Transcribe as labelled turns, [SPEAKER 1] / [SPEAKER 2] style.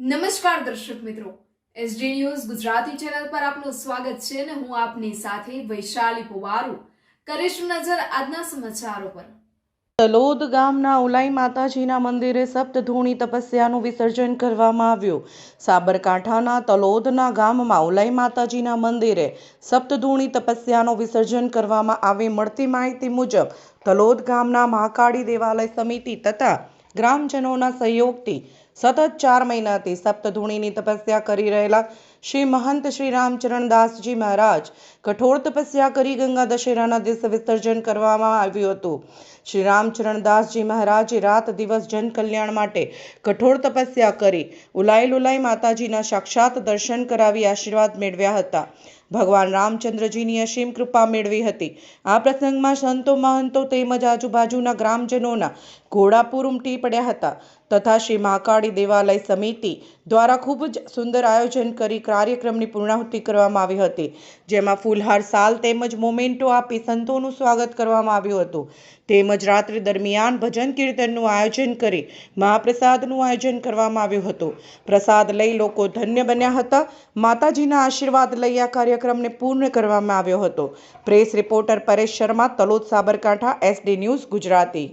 [SPEAKER 1] નમસ્કાર દર્શક મિત્રો, એસડી ન્યૂઝ ગુજરાતી ચેનલ પર આપનું સ્વાગત છે અને હું આપની સાથે વૈશાલી પોવારુ કરીશું નજર આજના સમાચારો પર।
[SPEAKER 2] તલોદ ગામના ઉલાઈ માતાજીના મંદિરે સપ્તધૂણી તપસ્યાનું વિસર્જન કરવામાં આવ્યું। સાબરકાંઠાના તલોદના ગામમાં ઉલાઈ માતાજીના મંદિરે સપ્તધૂણી તપસ્યાનું વિસર્જન કરવામાં આવી। મળતી માહિતી મુજબ તલોદ ગામના મહાકાળી દેવાલય સમિતિ તથા ગ્રામજનોના સહયોગથી સતત 4 મહિનાથી સપ્તધૂણીની તપસ્યા કરી રહેલા શ્રી મહંત શ્રી રામચરણદાસજી મહારાજ કઠોર તપસ્યા કરી ગંગા દશેરાના દિવસે વિસર્જન કરવામાં આવ્યું હતું। શ્રી રામચરણદાસજી મહારાજે રાત દિવસ જન કલ્યાણ માટે કઠોર તપસ્યા કરી ઉલાઈ માતાજીના સાક્ષાત દર્શન કરાવી આશીર્વાદ મેળવ્યા હતા। ભગવાન રામચંદ્રજીની અસીમ કૃપા મેળવી હતી। આ પ્રસંગમાં સંતો મહંતો તેમજ આજુબાજુના ગ્રામજનોના ઘોડાપુર ઉમટી પડ્યા હતા તથા શ્રી મહાકાળી દેવાલય સમિતિ દ્વારા ખૂબ જ સુંદર આયોજન કરી કાર્યક્રમની પૂર્ણાહુતિ કરવામાં આવી હતી, જેમાં ફૂલહાર સાલ તેમજ મોમેન્ટો આપી સંતોનું સ્વાગત કરવામાં આવ્યું હતું। તેમજ રાત્રિ દરમિયાન ભજન કીર્તનનું આયોજન કરી મહાપ્રસાદનું આયોજન કરવામાં આવ્યું હતું। પ્રસાદ લઈ લોકો ધન્ય બન્યા હતા। માતાજીના આશીર્વાદ લઈ આ કાર્યક્રમને પૂર્ણ કરવામાં આવ્યો હતો। Press reporter Paresh Sharma, Talod, Sabarkantha, SD news Gujarati.